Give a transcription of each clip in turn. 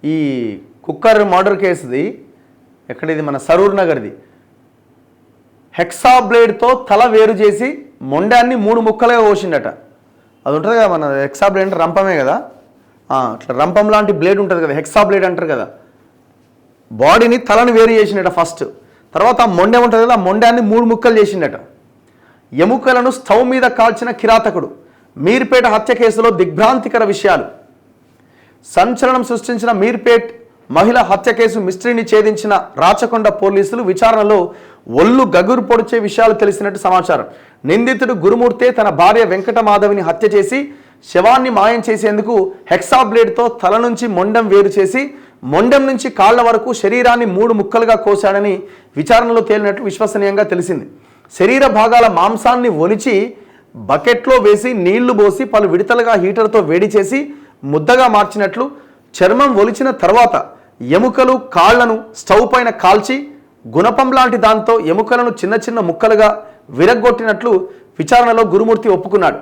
ఈ cooker murder కేసుది ఎక్కడిది మన సరూర్ నగర్ది హెక్సా బ్లేడ్తో తల వేరు చేసి మొండాన్ని 3 ముక్కలుగా కోసిండట. అది ఉంటుంది కదా మన హెక్సా బ్లేడ్ అంటే రంపమే కదా, అట్లా రంపం లాంటి బ్లేడ్ ఉంటుంది కదా, హెక్సా బ్లేడ్ అంటారు కదా. బాడీని తలని వేరు చేసిండట ఫస్ట్. తర్వాత ఆ మొండె ఉంటుంది కదా, ఆ మొండాన్ని 3 ముక్కలు చేసిండట. ఎముకలను స్టవ్ మీద కాల్చిన కిరాతకుడు. మీర్పేట హత్య కేసులో దిగ్భ్రాంతికర విషయాలు. సంచలనం సృష్టించిన మీర్పేట్ మహిళ హత్య కేసు మిస్టరీని ఛేదించిన రాచకొండ పోలీసులు విచారణలో ఒళ్ళు గగురు పొడిచే విషయాలు తెలిసినట్టు సమాచారం. నిందితుడు గురుమూర్తే తన భార్య వెంకటమాధవిని హత్య చేసి శవాన్ని మాయం చేసేందుకు హెక్సా బ్లేడ్తో తల నుంచి మొండెం వేరు చేసి మొండెం నుంచి కాళ్ల వరకు శరీరాన్ని 3 ముక్కలుగా కోశాడని విచారణలో తేలినట్లు విశ్వసనీయంగా తెలిసింది. శరీర భాగాల మాంసాన్ని ఒలిచి బకెట్లో వేసి నీళ్లు పోసి పలు విడతలుగా హీటర్తో వేడి చేసి ముద్దగా మార్చినట్లు, చర్మం ఒలిచిన తర్వాత ఎముకలు కాళ్లను స్టవ్ పైన కాల్చి గుణపం లాంటి దాంతో ఎముకలను చిన్న చిన్న ముక్కలుగా విరగ్గొట్టినట్లు విచారణలో గురుమూర్తి ఒప్పుకున్నాడు.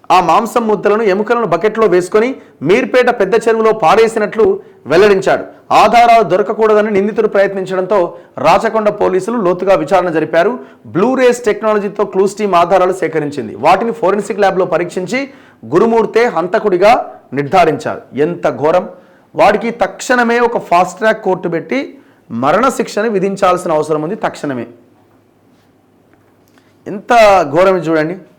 ఆ మాంసం ముద్దలను ఎముకలను బకెట్లో వేసుకొని మీర్పేట పెద్ద చెరువులో పారేసినట్లు వెల్లడించాడు. ఆధారాలు దొరకకూడదని నిందితుడు ప్రయత్నించడంతో రాచకొండ పోలీసులు లోతుగా విచారణ జరిపారు. బ్లూరేస్ టెక్నాలజీతో క్లూస్ టీమ్ ఆధారాలు సేకరించింది. వాటిని ఫోరెన్సిక్ ల్యాబ్లో పరీక్షించి గురుమూర్తే హంతకుడిగా నిర్ధారించారు. ఎంత ఘోరం! వాడికి తక్షణమే ఒక ఫాస్ట్ ట్రాక్ కోర్టు పెట్టి మరణశిక్షను విధించాల్సిన అవసరం ఉంది. తక్షణమే. ఎంత ఘోరం చూడండి.